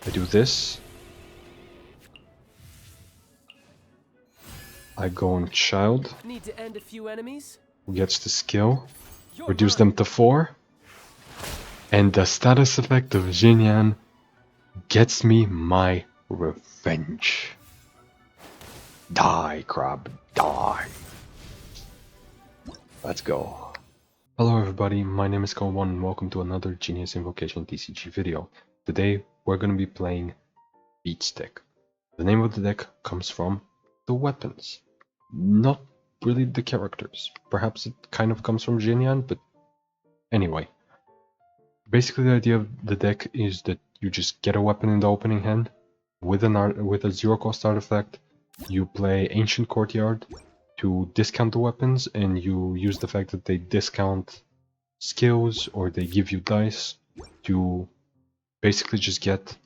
I do this. I go on Child, Need to end a few enemies? who gets the skill, You're reduce mine. them to 4, and the status effect of Xinyan gets me my revenge. Die, crab, die. Let's go. Hello everybody, my name is Cole1 and welcome to another Genius Invocation TCG video. Today we're going to be playing Beatstick. The name of the deck comes from the weapons, not really the characters. Perhaps it kind of comes from Xinyan, but anyway. Basically the idea of the deck is that you just get a weapon in the opening hand with a zero cost artifact. You play Ancient Courtyard to discount the weapons, and you use the fact that they discount skills or they give you dice to basically just get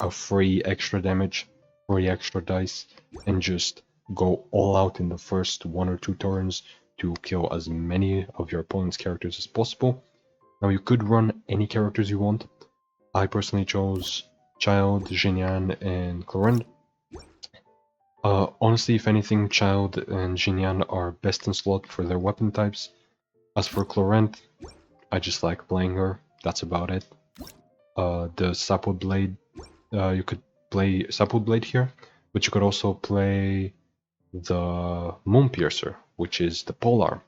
a free extra damage, free extra dice, and just go all out in the first 1 or 2 turns to kill as many of your opponent's characters as possible. Now you could run any characters you want. I personally chose Child, Xinyan, and Clorend. Honestly, if anything, Child and Xinyan are best in slot for their weapon types. As for Clorend, I just like playing her, that's about it. The Sapwood Blade, you could play Sapwood Blade here, but you could also play the Moon Piercer, which is the polearm.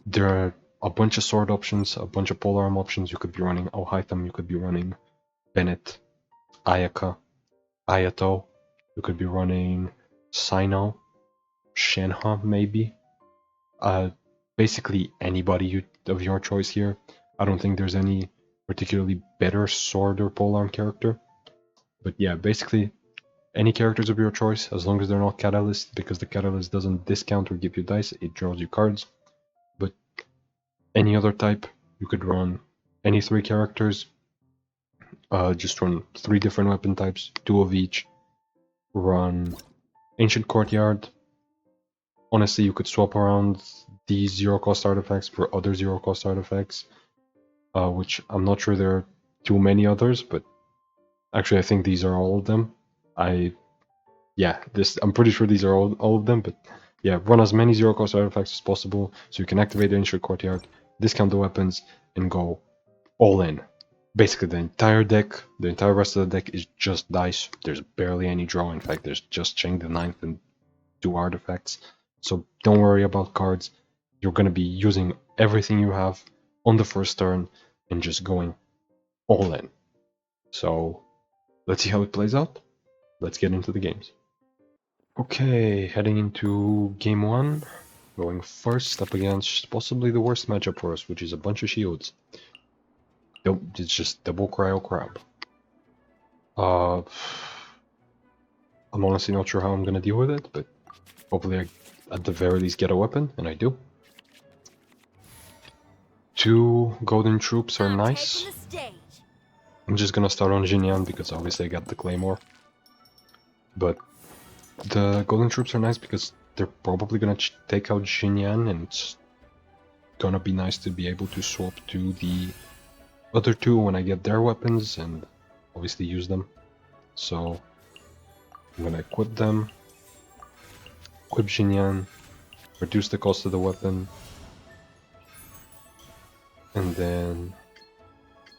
There are a bunch of sword options, a bunch of polearm options. You could be running Ohaitam, you could be running Bennett, Ayaka, Ayato, you could be running Sino, Shenhe maybe. Basically anybody of your choice here. I don't think there's any particularly better sword or polearm character. But yeah, basically any characters of your choice, as long as they're not Catalyst, because the Catalyst doesn't discount or give you dice, it draws you cards. But any other type, you could run any 3 characters. Just run 3 different weapon types, 2 of each. Run Ancient Courtyard. Honestly, you could swap around these zero-cost artifacts for other zero-cost artifacts, which I'm not sure there are too many others, but actually I think these are all of them. I'm pretty sure these are all of them, but yeah, run as many zero-cost artifacts as possible so you can activate the Ancient Courtyard, discount the weapons, and go all in. Basically the entire deck, the entire rest of the deck is just dice. There's barely any draw. In fact, there's just Cheng the Ninth and 2 artifacts. So don't worry about cards. You're going to be using everything you have on the first turn and just going all in. So let's see how it plays out. Let's get into the games. Okay, heading into game 1. Going first up against possibly the worst matchup for us, which is a bunch of shields. It's just double Cryo Crab. I'm honestly not sure how I'm gonna deal with it, but hopefully I at the very least get a weapon, and I do. 2 golden troops are nice. I'm just gonna start on Xinyan because obviously I got the Claymore. But the golden troops are nice because they're probably gonna take out Xinyan, and it's gonna be nice to be able to swap to the other 2 when I get their weapons and obviously use them. So I'm gonna equip them, equip Xinyan, reduce the cost of the weapon, and then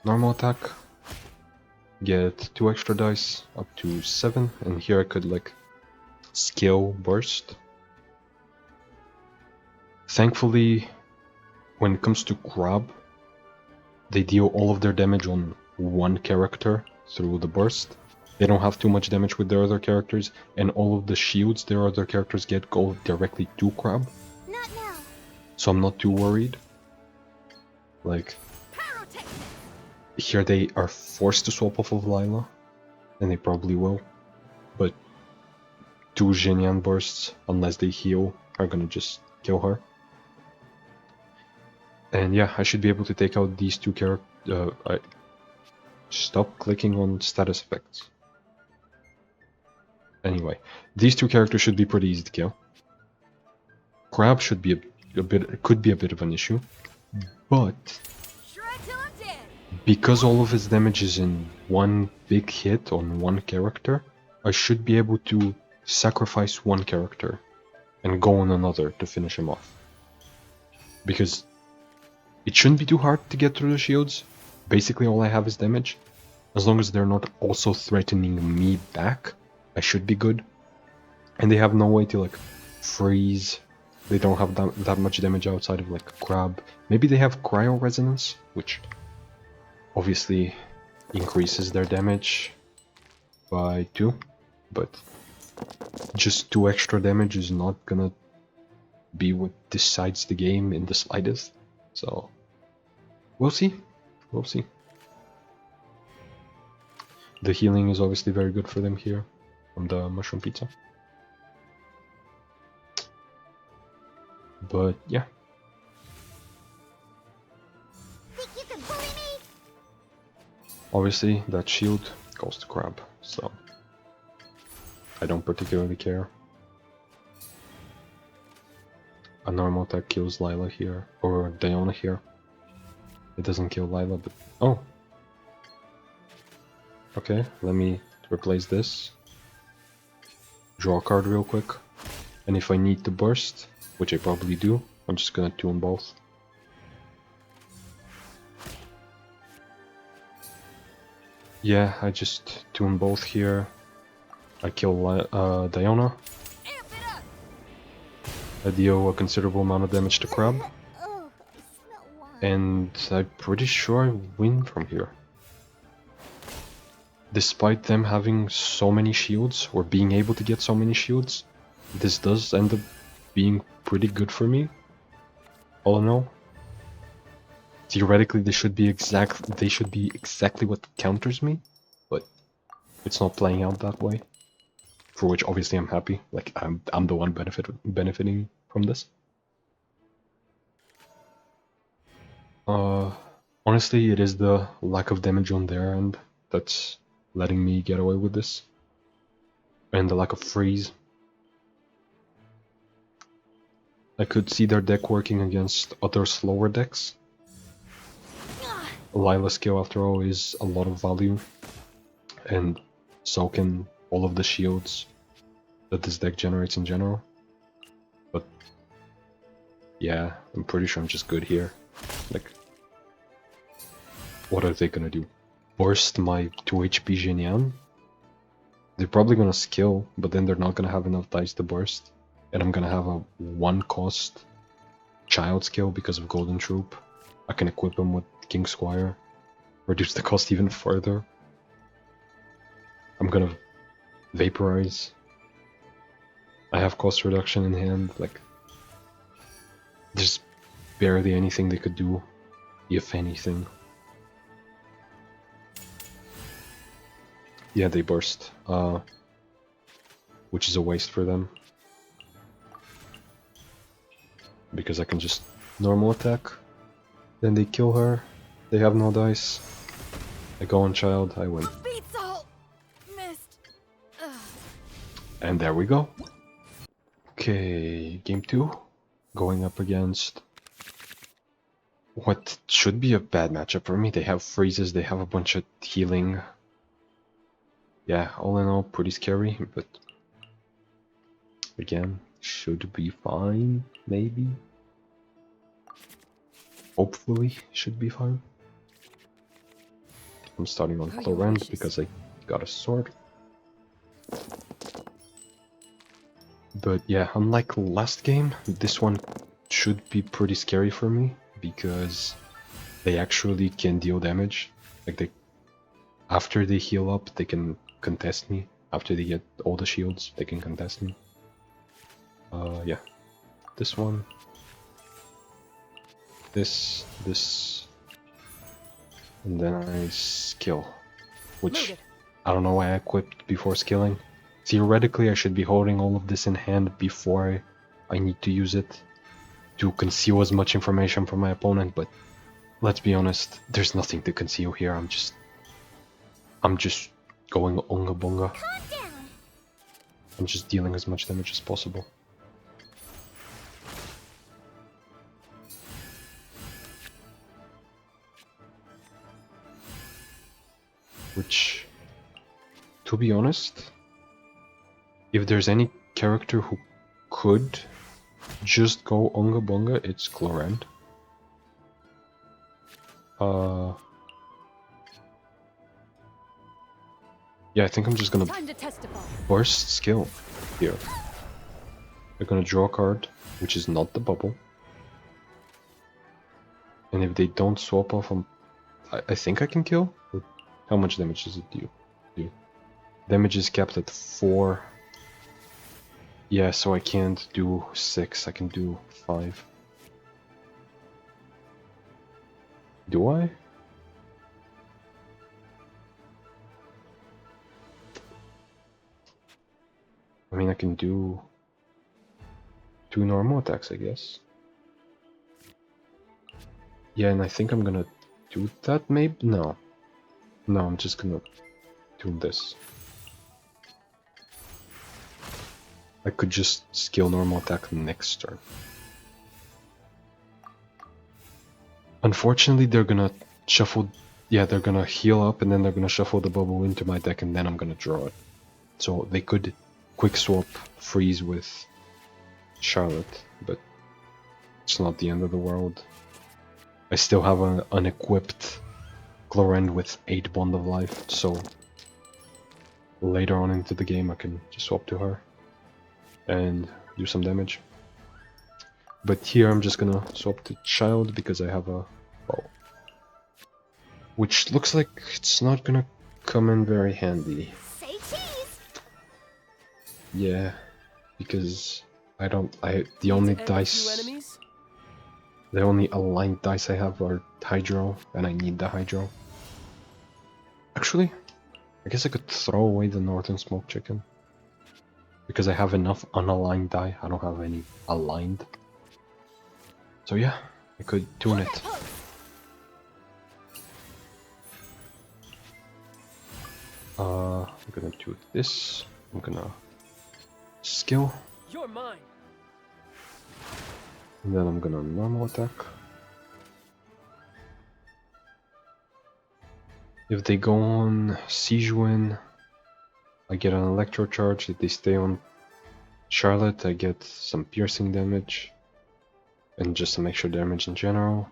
normal attack, get 2 extra dice up to 7, and here I could like skill burst. Thankfully, when it comes to Crab, they deal all of their damage on 1 character through the burst. They don't have too much damage with their other characters, and all of the shields their other characters get go directly to Crab. Not now. So I'm not too worried. Like, here they are forced to swap off of Lila, and they probably will. But 2 Xinyan bursts, unless they heal, are gonna just kill her. And yeah, I should be able to take out these 2 characters. Stop clicking on status effects. Anyway, these 2 characters should be pretty easy to kill. Crab should be could be a bit of an issue, but Because all of his damage is in one big hit on one character, I should be able to sacrifice one character and go on another to finish him off. Because it shouldn't be too hard to get through the shields. Basically all I have is damage. As long as they're not also threatening me back, I should be good. And they have no way to like freeze. They don't have that much damage outside of like grab. Maybe they have cryo resonance, which obviously increases their damage by 2, but just 2 extra damage is not gonna be what decides the game in the slightest. So we'll see. We'll see. The healing is obviously very good for them here from the mushroom pizza. But yeah. Think you can bully me? Obviously that shield goes to crab, so I don't particularly care. A normal attack kills Lila here, or Diona here. It doesn't kill Lila, but... oh! Okay, let me replace this. Draw a card real quick. And if I need to burst, which I probably do, I'm just gonna tune both. Yeah, I just tune both here. I kill Diona. I deal a considerable amount of damage to Crab. Oh, I smell wine. And I'm pretty sure I win from here. Despite them having so many shields, or being able to get so many shields, this does end up being pretty good for me. All in all. Theoretically, they should be exactly what counters me, but it's not playing out that way. For which obviously I'm happy. Like I'm the one benefiting from this. Honestly, it is the lack of damage on their end that's letting me get away with this, and the lack of freeze. I could see their deck working against other slower decks. Lila's skill, after all, is a lot of value, and so can all of the shields that this deck generates in general. But yeah, I'm pretty sure I'm just good here. Like, what are they gonna do? Burst my 2 HP Xinyan? They're probably gonna skill, but then they're not gonna have enough dice to burst. And I'm gonna have a 1 cost child skill because of Golden Troop. I can equip him with King Squire. Reduce the cost even further. I'm gonna vaporize. I have cost reduction in hand. Like, there's barely anything they could do, if anything. Yeah, they burst, which is a waste for them. Because I can just normal attack, then they kill her, they have no dice, I go on child, I win. And there we go. Okay, game 2, going up against what should be a bad matchup for me. They have freezes, they have a bunch of healing. Yeah, all in all, pretty scary, but again, should be fine, maybe. Hopefully, should be fine. I'm starting on Clorend because I got a sword. But yeah, unlike last game, this one should be pretty scary for me because they actually can deal damage. Like, after they heal up, they can contest me. After they get all the shields, they can contest me. Yeah. This one. This. And then I skill. Which, I don't know why I equipped before skilling. Theoretically, I should be holding all of this in hand before I need to use it to conceal as much information from my opponent, but let's be honest, there's nothing to conceal here. I'm just going onga bonga. I'm just dealing as much damage as possible. Which, to be honest, if there's any character who could just go Unga Bunga, it's Chlorant. Yeah, I think I'm just gonna burst skill here. They're gonna draw a card, which is not the bubble. And if they don't swap off, I think I can kill? How much damage does it do? Damage is capped at 4. Yeah, so I can't do 6, I can do 5. Do I? I mean, I can do 2 normal attacks, I guess. Yeah, and I think I'm gonna do that, maybe? No. No, I'm just gonna do this. I could just skill normal attack next turn. Unfortunately, they're gonna shuffle... Yeah, they're gonna heal up and then they're gonna shuffle the bubble into my deck and then I'm gonna draw it. So they could quick swap freeze with Charlotte, but it's not the end of the world. I still have an unequipped Chlorant with 8 Bond of Life, so later on into the game I can just swap to her and do some damage. But here I'm just gonna swap to Child because I have a bow. Which looks like it's not gonna come in very handy. Say cheese. Yeah, because the only aligned dice I have are Hydro, and I need the Hydro. Actually, I guess I could throw away the Northern Smoke Chicken. Because I have enough unaligned die, I don't have any aligned. So yeah, I could tune it. I'm gonna do this. I'm gonna skill. You're mine. And then I'm gonna normal attack. If they go on Sijuan, I get an electro charge. If they stay on Charlotte, I get some piercing damage. And just some extra damage in general.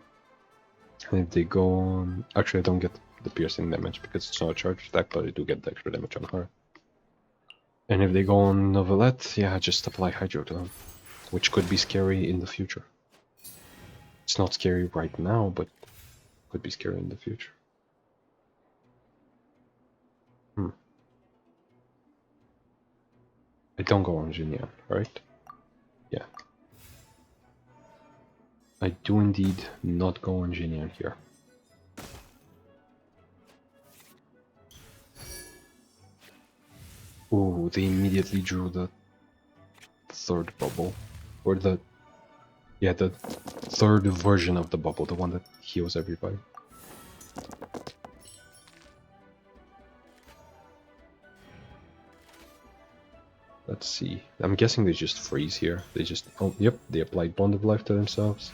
And if they go on... Actually, I don't get the piercing damage because it's not a charge attack, but I do get the extra damage on her. And if they go on Novelette, yeah, I just apply Hydro to them. Which could be scary in the future. It's not scary right now, but could be scary in the future. I don't go on Xinyan, right? Yeah. I do indeed not go on Xinyan here. Ooh, they immediately drew the third bubble. Or the... Yeah, the third version of the bubble, the one that heals everybody. Let's see. I'm guessing they just freeze here. They just... Oh, yep, they applied Bond of Life to themselves.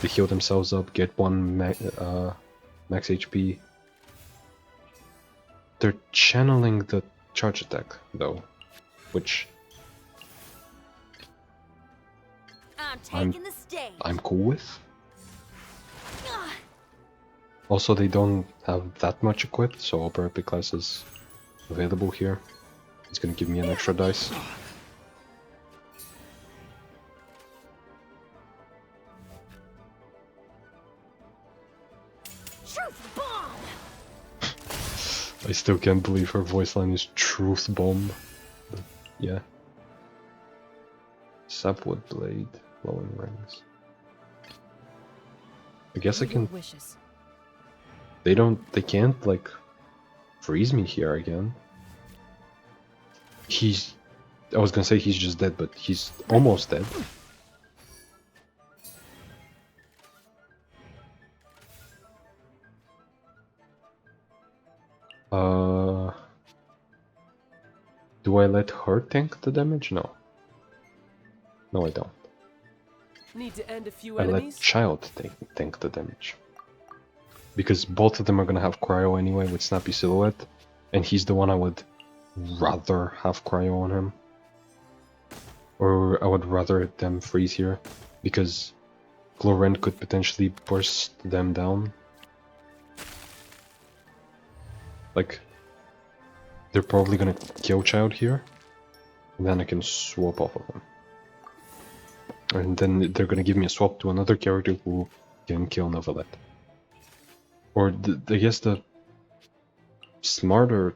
They heal themselves up, get one max HP. They're channeling the charge attack, though. Which... I'm cool with. Also, they don't have that much equipped, so Upper Epic Class is available here. It's gonna give me an extra dice. Truth bomb. I still can't believe her voice line is Truth Bomb. But yeah. Sapwood Blade, Glowing Rings. I guess I can... They can't, like, freeze me here again. I was gonna say he's just dead, but he's almost dead. Do I let her tank the damage? No. No, I don't. Need to end a few I enemies? let Child tank the damage. because both of them are gonna have cryo anyway with Snappy Silhouette, and he's the one I would rather have cryo on him. Or I would rather them freeze here, because Glorend could potentially burst them down. Like, they're probably gonna kill Child here, and then I can swap off of them. And then they're gonna give me a swap to another character who can kill Neuvillette. Or I guess the smarter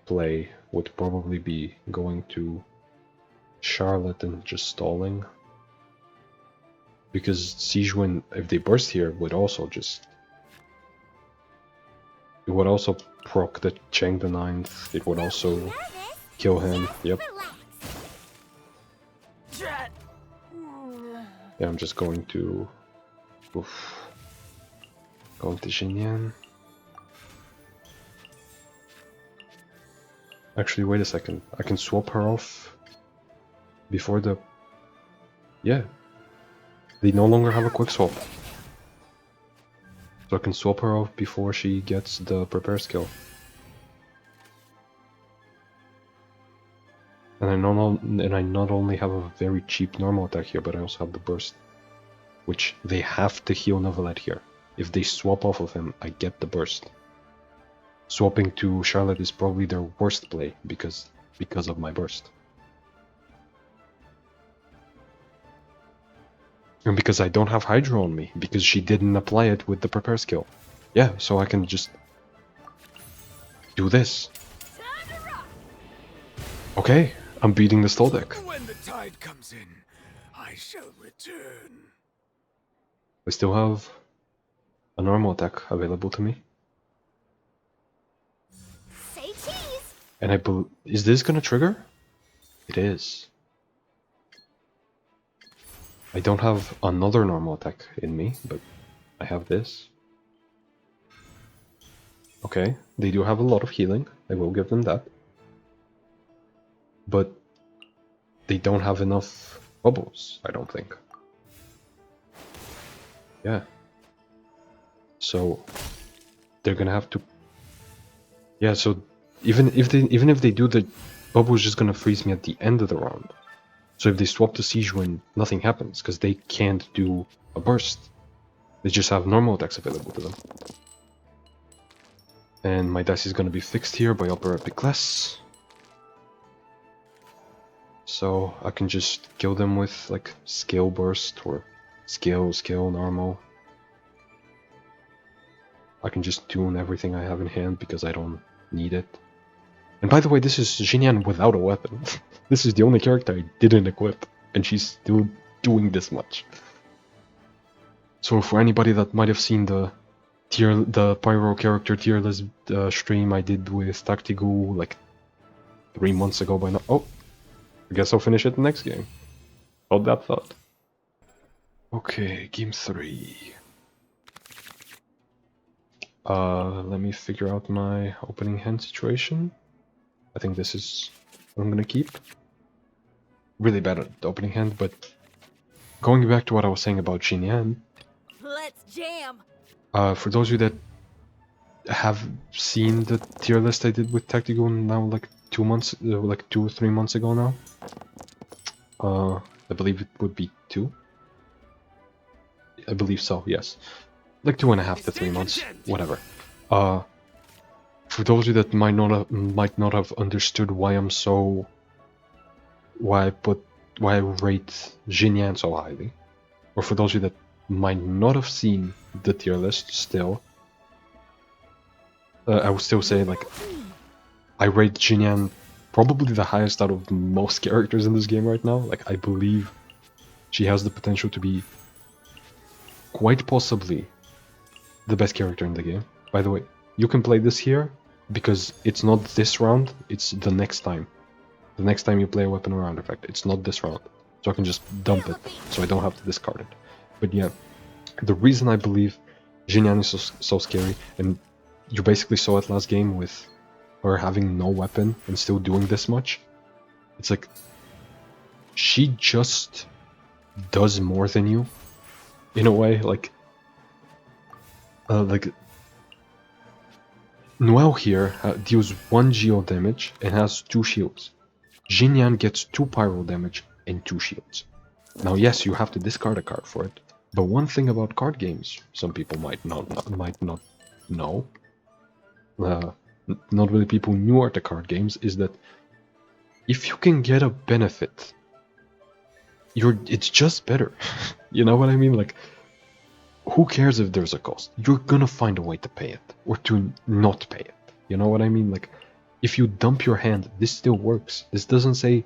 play would probably be going to Charlotte and just stalling. Because Sijuan, if they burst here, would also just... It would also proc the Cheng the 9th, it would also kill him, yep. Yeah, I'm just going to... Oof. Going to Xinyan. Actually, wait a second. I can swap her off before the... Yeah. They no longer have a quick swap. So I can swap her off before she gets the prepare skill. And I not only have a very cheap normal attack here, but I also have the burst. Which they have to heal Neuvillette here. If they swap off of him, I get the burst. Swapping to Charlotte is probably their worst play because of my burst. And because I don't have Hydra on me, because she didn't apply it with the prepare skill. Yeah, so I can just do this. Okay, I'm beating the stall deck. When the tide comes in, I shall return. I still have a normal attack available to me. Say cheese. And is this gonna trigger? It is. I don't have another normal attack in me, but I have this. Okay, they do have a lot of healing, I will give them that. But they don't have enough bubbles, I don't think. Yeah. So they're gonna have to... Yeah, so even if they do, the bubble is just gonna freeze me at the end of the round. So if they swap to Sijuan, nothing happens, because they can't do a burst. They just have normal attacks available to them. And my dice is gonna be fixed here by upper epic class. So I can just kill them with like scale burst or scale normal. I can just tune everything I have in hand because I don't need it. And by the way, this is Xinyan without a weapon. This is the only character I didn't equip, and she's still doing this much. So for anybody that might have seen the Pyro character tier list stream I did with Tactigu like 3 months ago by now. Oh, I guess I'll finish it the next game. Hold that thought. Okay, game 3. Let me figure out my opening hand situation. I think this is what I'm gonna keep. Really bad at the opening hand, but going back to what I was saying about Xinyan. Let's jam. For those of you that have seen the tier list I did with Tactical now like 2 months, like 2 or 3 months ago now. I believe it would be 2. I believe so, yes. Like 2.5 to 3 months, whatever. For those of you that might not have understood why why I rate Xinyan so highly, or for those of you that might not have seen the tier list still, I would still say like I rate Xinyan probably the highest out of most characters in this game right now. Like I believe she has the potential to be quite possibly the best character in the game. By the way, you can play this here because it's not this round, it's the next time. The next time you play a weapon or round effect, it's not this round. So I can just dump it, so I don't have to discard it. But yeah, the reason I believe Xinyan is so scary, and you basically saw it last game with her having no weapon and still doing this much, it's like she just does more than you in a way. Like Noelle here deals 1 geo damage and has 2 shields. Xinyan gets 2 pyro damage and 2 shields. Now yes, you have to discard a card for it, but one thing about card games, some people might not know, not really people newer to card games, is that if you can get a benefit, it's just better. You know what I mean? Like, who cares if there's a cost? You're gonna find a way to pay it, or to not pay it. You know what I mean? Like, if you dump your hand, this still works. This doesn't say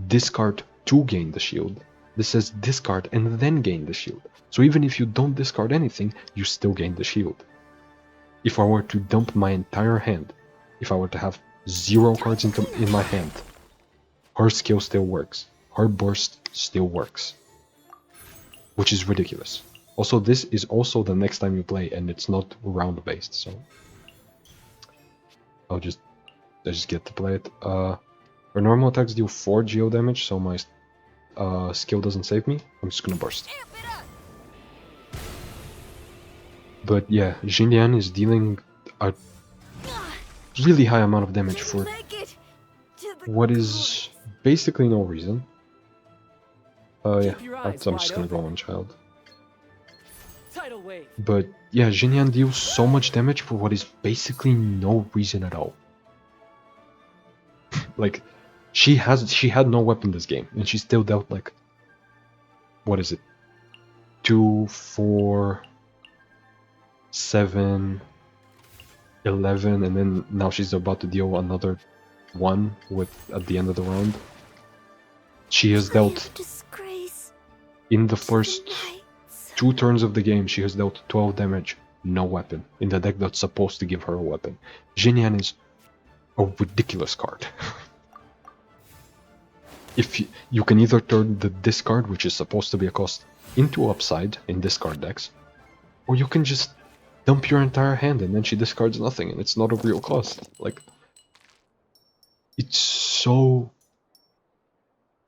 discard to gain the shield. This says discard and then gain the shield. So even if you don't discard anything, you still gain the shield. If I were to dump my entire hand, if I were to have 0 cards in my hand, her skill still works. Her burst still works. Which is ridiculous. Also, this is also the next time you play, and it's not round based, so I just get to play it. Her normal attacks deal 4 geo damage, so my skill doesn't save me. I'm just gonna burst. But yeah, Xinyan is dealing a really high amount of damage for what is basically no reason. Yeah, I'm just gonna go on child. But yeah, Xinyan deals so much damage for what is basically no reason at all. Like, she had no weapon this game, and she still dealt like, what is it? 2, 4, 7, 11, and then now she's about to deal another 1 at the end of the round. She has dealt in the first 2 turns of the game, she has dealt 12 damage, no weapon, in the deck that's supposed to give her a weapon. Xinyan is a ridiculous card. If you can either turn the discard, which is supposed to be a cost, into upside in discard decks, or you can just dump your entire hand and then she discards nothing and it's not a real cost. Like, it's so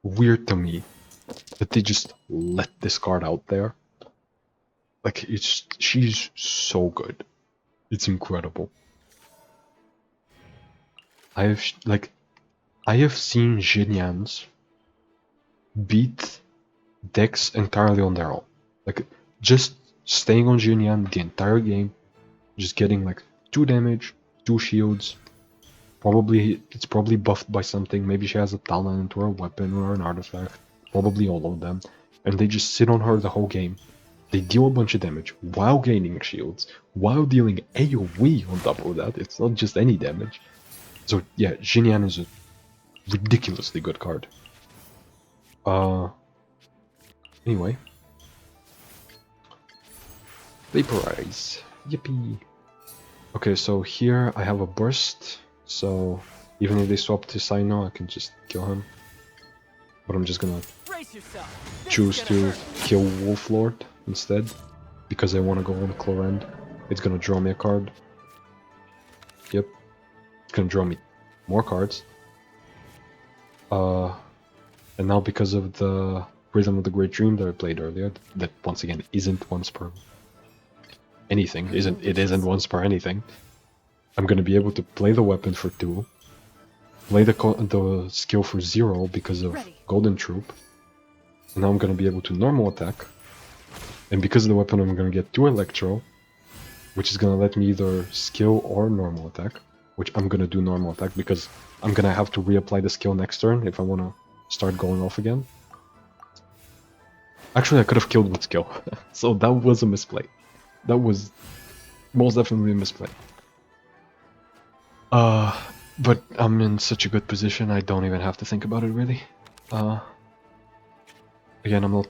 weird to me that they just let this card out there. Like, she's so good. It's incredible. I have seen Xinyan's beat decks entirely on their own. Like, just staying on Xinyan the entire game, just getting like 2 damage, 2 shields. It's probably buffed by something. Maybe she has a talent or a weapon or an artifact. Probably all of them. And they just sit on her the whole game. They deal a bunch of damage while gaining shields, while dealing AoE on top of that. It's not just any damage. So yeah, Xinyan is a ridiculously good card. Anyway. Vaporize. Yippee. Okay, so here I have a burst, so even if they swap to Sino, I can just kill him. But I'm just gonna choose to kill Wolflord instead, because I want to go on Clorend. It's gonna draw me a card. Yep. It's gonna draw me more cards. And now because of the Rhythm of the Great Dream that I played earlier, that once again isn't once per anything, it isn't once per anything, I'm gonna be able to play the weapon for 2, play the skill for 0 because of Golden Troop, and now I'm gonna be able to normal attack, and because of the weapon I'm gonna get 2 Electro, which is gonna let me either skill or normal attack, which I'm gonna do normal attack because I'm gonna have to reapply the skill next turn if I wanna start going off again. Actually, I could have killed with skill, so that was a misplay. That was most definitely a misplay. But I'm in such a good position, I don't even have to think about it, really. Again, I'm not...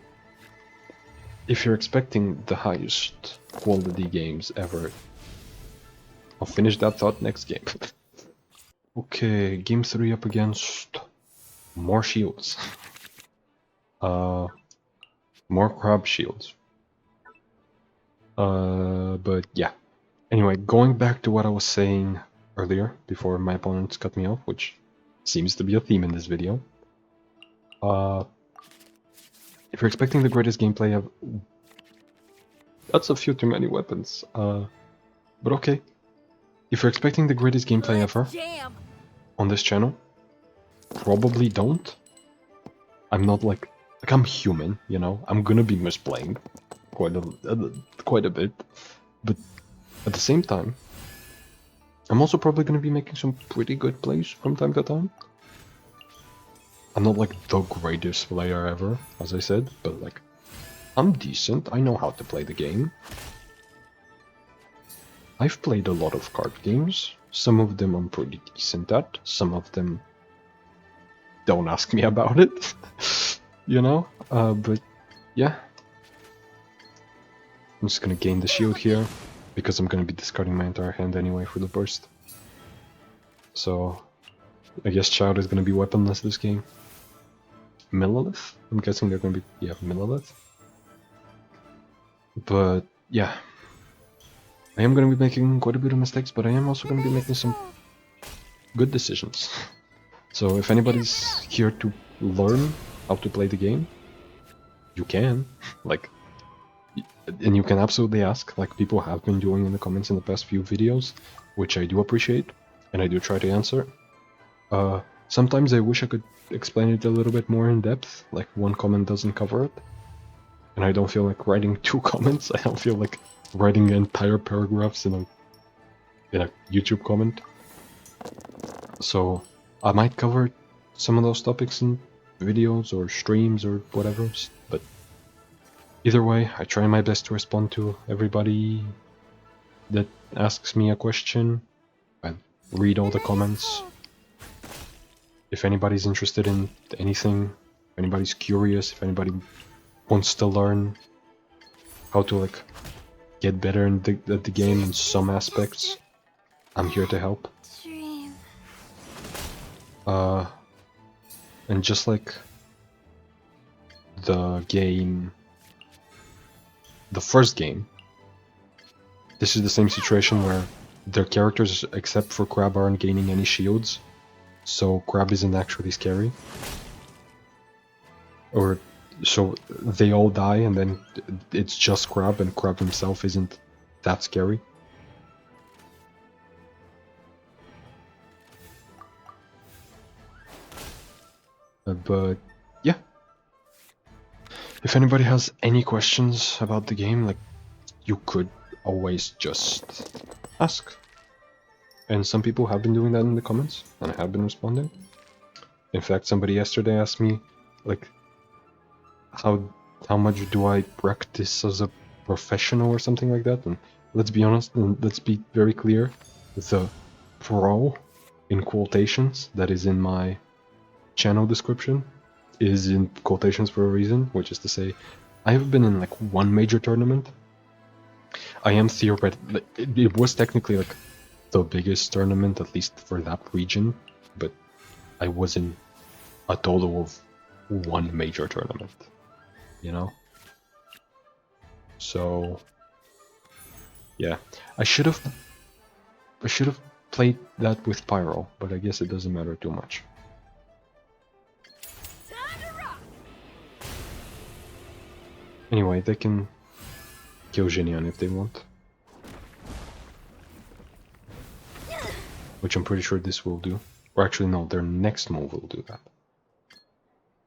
If you're expecting the highest quality games ever, I'll finish that thought next game. Okay, game 3 up against more shields. More crab shields. But yeah. Anyway, going back to what I was saying earlier, before my opponents cut me off, which seems to be a theme in this video. If you're expecting the greatest gameplay ever, that's a few too many weapons. But okay. if you're expecting the greatest gameplay Let's ever jam. on this channel, probably don't. I'm not like I'm human, you know. I'm gonna be misplaying quite a bit, but at the same time, I'm also probably gonna be making some pretty good plays from time to time. I'm not like the greatest player ever, as I said, but like I'm decent. I know how to play the game. I've played a lot of card games. Some of them I'm pretty decent at. Some of them don't ask me about it, you know. But yeah, I'm just gonna gain the shield here because I'm gonna be discarding my entire hand anyway for the burst. So I guess Child is gonna be weaponless this game. Millilith? I'm guessing they're gonna be, yeah, Millilith. But yeah, I am gonna be making quite a bit of mistakes, but I am also gonna be making some good decisions. So if anybody's here to learn how to play the game, you can, like, and you can absolutely ask, like people have been doing in the comments in the past few videos, which I do appreciate, and I do try to answer. Sometimes I wish I could explain it a little bit more in depth, like one comment doesn't cover it. And I don't feel like writing 2 comments, I don't feel like writing entire paragraphs in a YouTube comment. So I might cover some of those topics in videos or streams or whatever, but either way, I try my best to respond to everybody that asks me a question. I read all the comments. If anybody's interested in anything, if anybody's curious, if anybody wants to learn how to like get better at the game in some aspects, I'm here to help. Dream. And just like the game, the first game, this is the same situation where their characters, except for Crab, aren't gaining any shields, so Crab isn't actually scary. Or so they all die and then it's just Crab, and Crab himself isn't that scary. But yeah, if anybody has any questions about the game, like, you could always just ask. And some people have been doing that in the comments, and I have been responding. In fact, somebody yesterday asked me, like, how much do I practice as a professional or something like that? And let's be honest, and let's be very clear, the pro, in quotations, that is in my channel description, is in quotations for a reason, which is to say, I have been in like 1 major tournament. I am theoretically, it was technically like the biggest tournament, at least for that region, but I was in a total of 1 major tournament, you know? So yeah, I should have played that with Pyro, but I guess it doesn't matter too much. Anyway, they can kill Xinyan if they want. Which I'm pretty sure this will do. Or actually no, their next move will do that.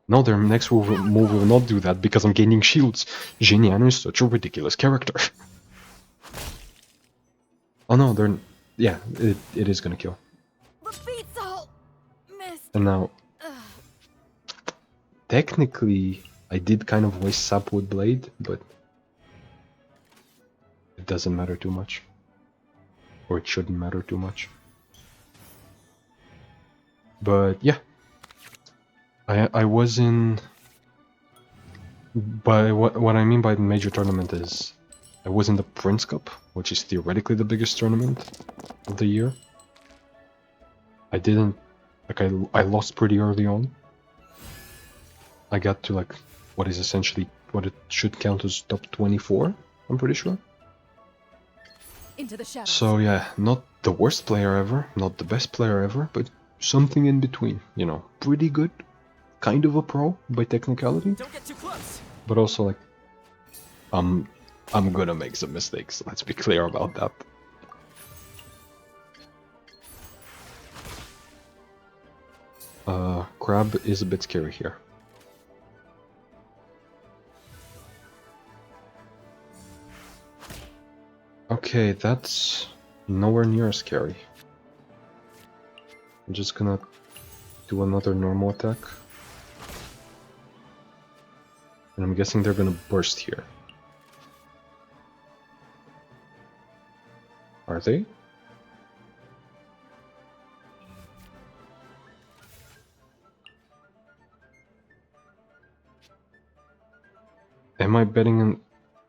No, their next move will not do that because I'm gaining shields. Xinyan is such a ridiculous character. Oh no, they're... yeah, it is gonna kill. The beats all missed. And now... Ugh. technically, I did kind of waste Sapwood Blade, but... it doesn't matter too much. Or it shouldn't matter too much. But yeah. I was in... by what I mean by the major tournament is... I was in the Prince Cup, which is theoretically the biggest tournament of the year. I didn't... like, I lost pretty early on. I got to like, what is essentially what it should count as top 24, I'm pretty sure. Into the shadows. So yeah, not the worst player ever, not the best player ever, but something in between, you know, pretty good, kind of a pro by technicality. Don't get too close. But also like, I'm gonna make some mistakes, let's be clear about that. Crab is a bit scary here. Okay, that's nowhere near scary. I'm just gonna do another normal attack. And I'm guessing they're gonna burst here. Are they? Am I betting on...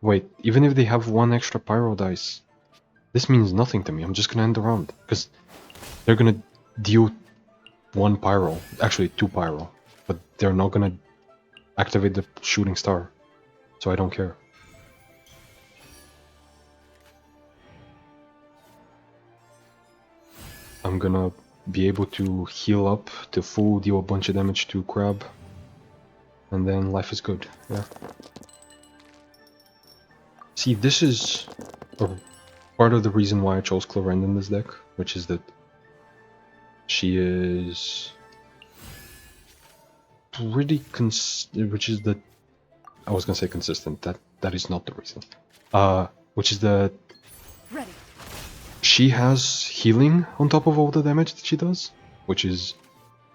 Wait, even if they have one extra pyro dice, this means nothing to me. I'm just gonna end the round. Because they're gonna deal one pyro. Actually, two pyro. But they're not gonna activate the shooting star. So I don't care. I'm gonna be able to heal up to full, deal a bunch of damage to Crab. And then life is good, yeah. See, this is part of the reason why I chose Clorend in this deck, which is that she is pretty which is the... I was gonna say consistent, that is not the reason. Which is that Ready. she has healing on top of all the damage that she does, which is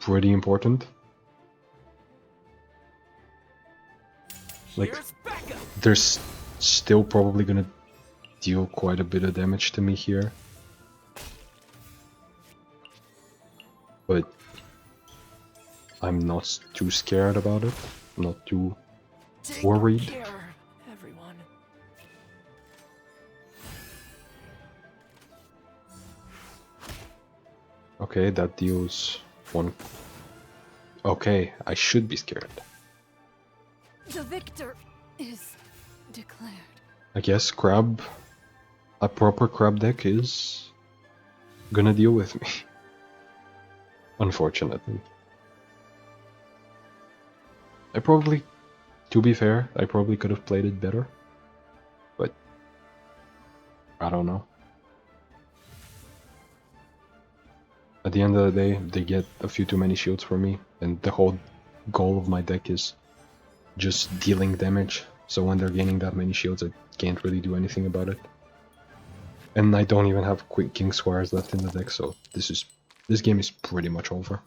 pretty important. Like, there's still probably gonna deal quite a bit of damage to me here. But I'm not too scared about it. I'm not too worried. Care, everyone. Okay, that deals one. Okay, I should be scared. The victor is declared. I guess Crab, a proper Crab deck is gonna deal with me. Unfortunately. To be fair, I probably could have played it better. But I don't know. At the end of the day, they get a few too many shields for me, and the whole goal of my deck is just dealing damage. So when they're gaining that many shields, I can't really do anything about it. And I don't even have quick king squares left in the deck, so this game is pretty much over.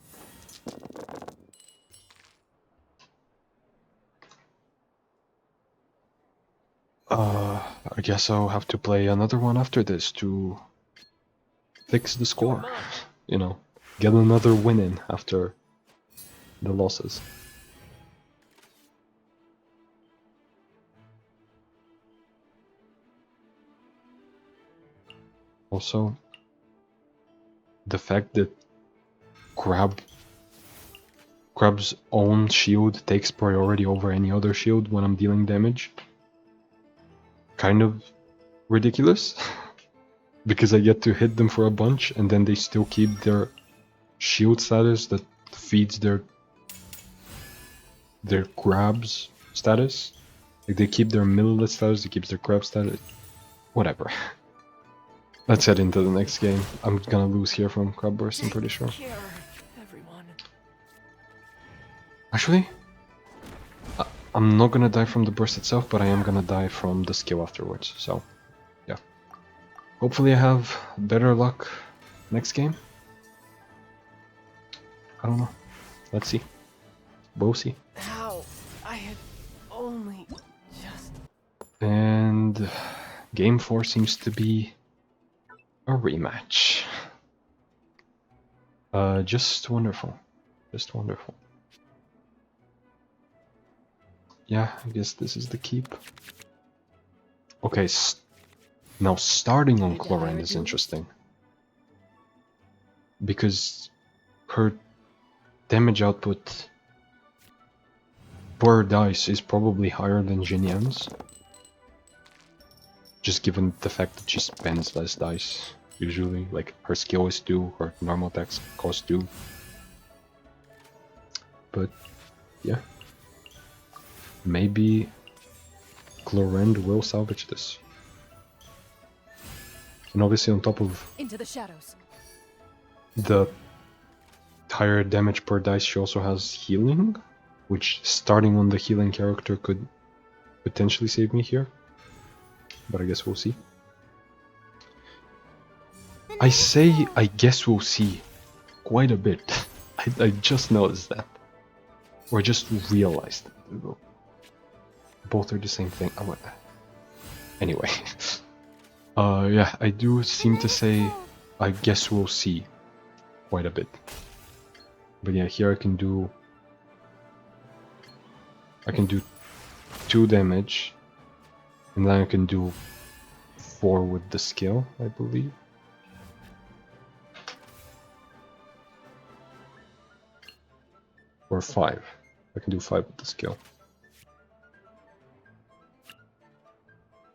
I guess I'll have to play another one after this to fix the score. You know, get another win in after the losses. Also, the fact that Crab's own shield takes priority over any other shield when I'm dealing damage, kind of ridiculous. Because I get to hit them for a bunch and then they still keep their shield status that feeds their grabs status. Like, they keep their millilith status, they keep their grab status. Whatever. Let's head into the next game. I'm gonna lose here from Crab Burst, I'm pretty sure. Care, everyone. Actually, I'm not gonna die from the burst itself, but I am gonna die from the skill afterwards, so yeah. Hopefully I have better luck next game. I don't know. Let's see. We'll see. How? I had only just... And game 4 seems to be a rematch. Just wonderful. Just wonderful. Yeah, I guess this is the keep. Okay, now starting on Clorend is interesting. Because her damage output per dice is probably higher than Xinyan's. Just given the fact that she spends less dice, usually. Like, her skill is 2, her normal attacks cost 2. But, yeah. Maybe Clorend will salvage this. And obviously on top of Into the shadows. the higher damage per dice, she also has healing, which starting on the healing character could potentially save me here. But I guess we'll see. I say I guess we'll see quite a bit. I just noticed that. Or just realized that. Both are the same thing. Oh, anyway. Yeah, I do seem to say I guess we'll see quite a bit. But yeah, here I can do 2 damage, and then I can do 4 with the skill, I believe. Or 5. I can do 5 with the skill.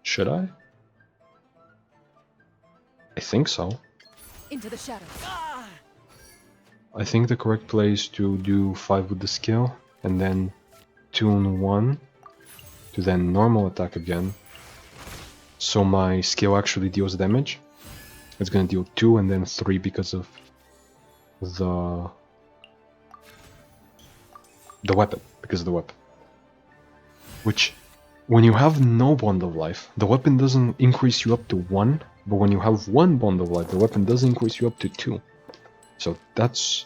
Should I? I think so. Into the shadows. I think the correct play is to do 5 with the skill, and then tune 1 to then normal attack again. So my skill actually deals damage. It's gonna deal 2 and then 3 because of the weapon. Because of the weapon. Which, when you have no bond of life, the weapon doesn't increase you up to 1, but when you have 1 bond of life, the weapon does increase you up to 2. So that's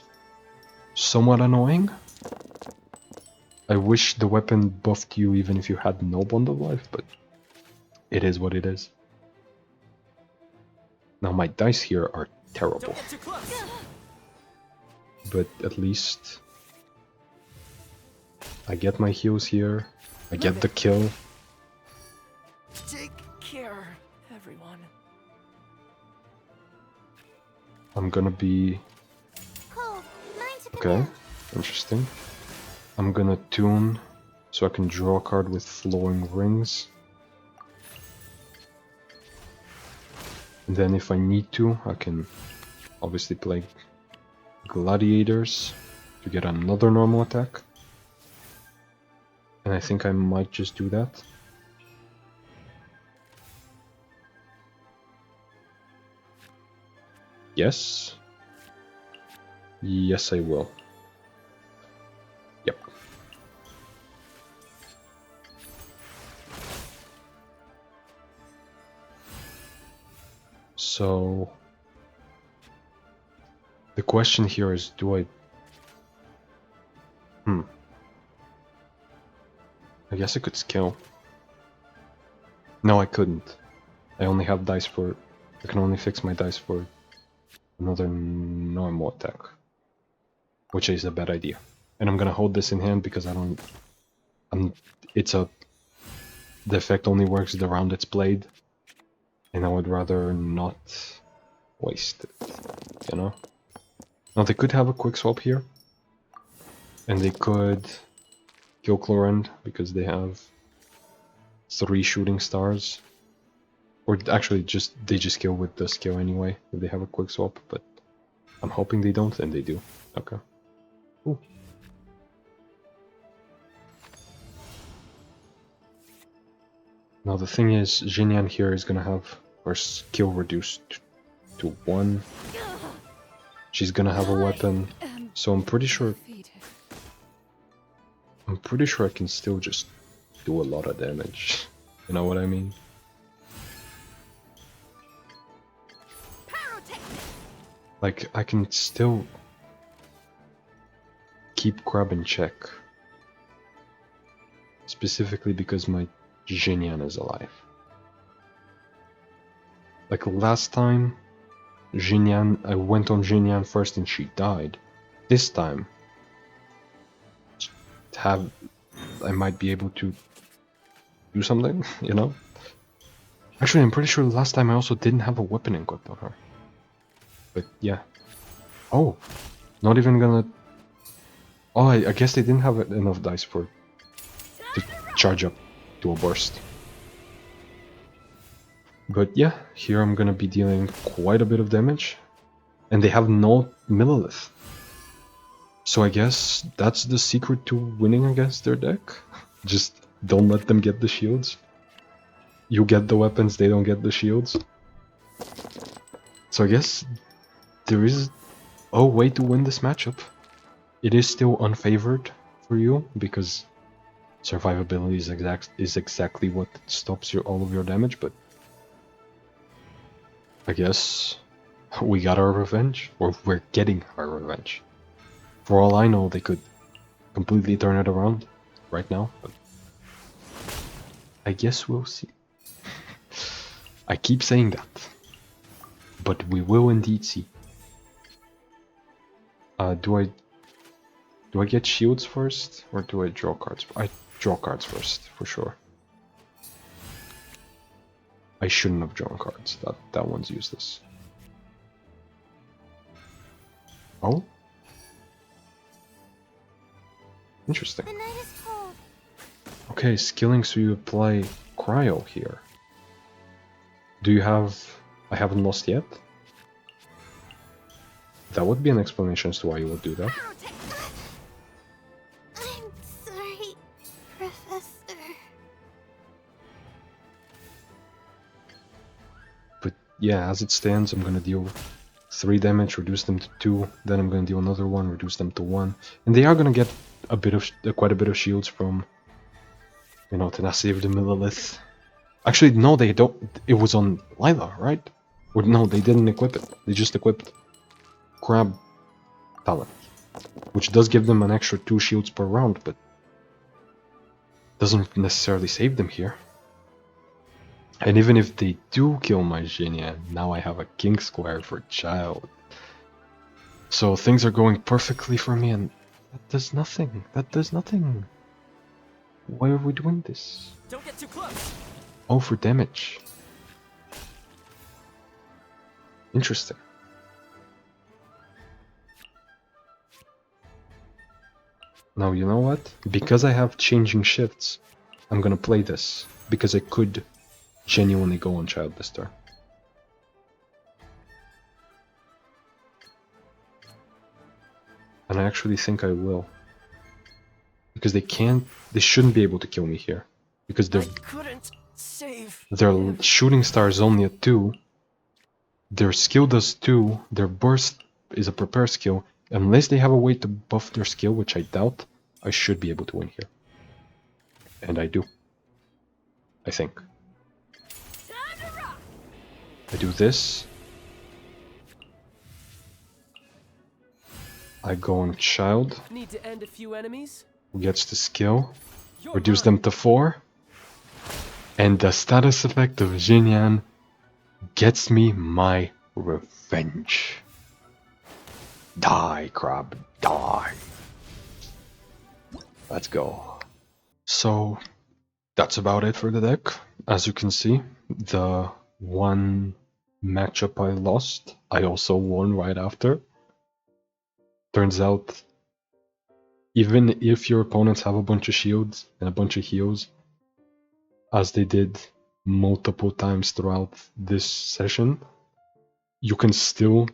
somewhat annoying. I wish the weapon buffed you even if you had no bond of life, but it is what it is. Now my dice here are terrible. But at least I get my heals here, I get the kill. Take care, everyone. I'm gonna be... Cool. Mine to Okay, interesting. I'm gonna tune so I can draw a card with flowing rings. And then if I need to, I can obviously play gladiators to get another normal attack. And I think I might just do that. Yes. Yes, I will. Yep. So the question here is, do I... I guess I could skill. No, I couldn't. I only have dice for... I can only fix my dice for another normal attack. Which is a bad idea. And I'm gonna hold this in hand because I don't... The effect only works the round it's played. And I would rather not waste it, you know? Now they could have a quick swap here. And they could kill Clorend because they have 3 shooting stars. Or actually they just kill with the skill anyway if they have a quick swap, but I'm hoping they don't, and they do. Okay. Ooh. Now the thing is, Xinyan here is gonna have her skill reduced to 1. She's gonna have a weapon, so I'm pretty sure I can still just do a lot of damage. You know what I mean? Like, I can still keep Crab in check. Specifically because my Xinyan is alive. Like last time, I went on Xinyan first and she died. This time, I might be able to do something, you know? Actually, I'm pretty sure last time I also didn't have a weapon equipped on her. But yeah. Oh, not even gonna... Oh, I guess they didn't have enough dice to charge up to a burst. But yeah, here I'm gonna be dealing quite a bit of damage. And they have no Millilith. So I guess that's the secret to winning against their deck. Just don't let them get the shields. You get the weapons, they don't get the shields. So I guess there is a way to win this matchup. It is still unfavored for you because survivability is exactly what stops all of your damage, but I guess we got our revenge, or we're getting our revenge. For all I know, they could completely turn it around right now, but I guess we'll see. I keep saying that, but we will indeed see. Do I get shields first, or do I draw cards? I draw cards first, for sure. I shouldn't have drawn cards. That one's useless. Oh? Interesting. The night is cold. Okay, skilling, so you apply cryo here. Do you have... I haven't lost yet? That would be an explanation as to why you would do that. I'm sorry, Professor. But yeah, as it stands, I'm gonna deal 3 damage, reduce them to 2, then I'm gonna deal another 1, reduce them to 1. And they are gonna get a bit of quite a bit of shields from, you know, Tenacity of the Millilith. Actually, no, they don't. It was on Lila, right? Or no, they didn't equip it. They just equipped Crab Talent, which does give them an extra 2 shields per round, but doesn't necessarily save them here. And even if they do kill my Xinyan, now I have a King Square for Child. So things are going perfectly for me, and that does nothing. That does nothing. Why are we doing this? Don't get too close. Oh, for damage. Interesting. Now, you know what? Because I have changing shifts, I'm gonna play this. Because I could genuinely go on Child this turn. And I actually think I will. Because they shouldn't be able to kill me here. Because I couldn't save. their shooting star is only at 2. Their skill does 2. Their burst is a prepare skill. Unless they have a way to buff their skill, which I doubt, I should be able to win here. And I do. I think. I do this. I go on Child. Need to end a few enemies. Who gets the skill. You're Reduce mine. them to 4. And the status effect of Xinyan gets me my revenge. Die, Crab, die. Let's go. So, that's about it for the deck. As you can see, the one matchup I lost, I also won right after. Turns out, even if your opponents have a bunch of shields and a bunch of heals, as they did multiple times throughout this session, you can still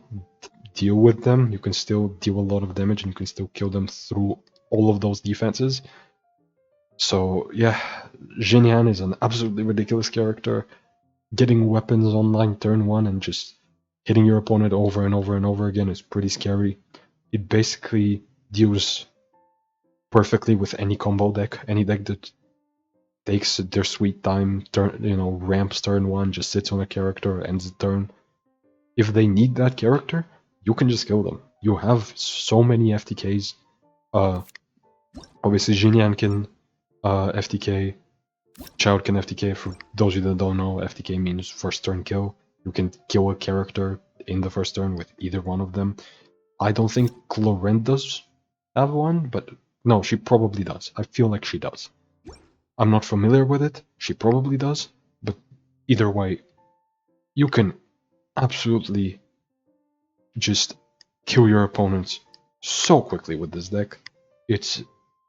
deal with them, you can still deal a lot of damage, and you can still kill them through all of those defenses. So yeah, Xinyan is an absolutely ridiculous character. Getting weapons online turn 1 and just hitting your opponent over and over and over again is pretty scary. It basically deals perfectly with any combo deck, any deck that takes their sweet time, ramps turn 1, just sits on a character, ends the turn. If they need that character, you can just kill them. You have so many FTKs. Obviously, Xinyan can FTK. Child can FTK. For those of you that don't know, FTK means first turn kill. You can kill a character in the first turn with either one of them. I don't think Clorent does have one, but no, she probably does. I feel like she does. I'm not familiar with it. She probably does, but either way, you can absolutely just kill your opponents so quickly with this deck. It's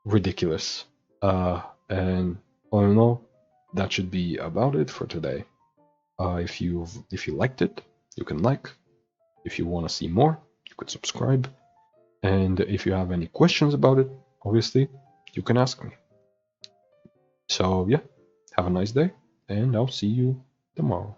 ridiculous. And all in all, that should be about it for today. If you liked it, you can like. If you want to see more, you could subscribe. And if you have any questions about it, obviously, you can ask me. So yeah, have a nice day, and I'll see you tomorrow.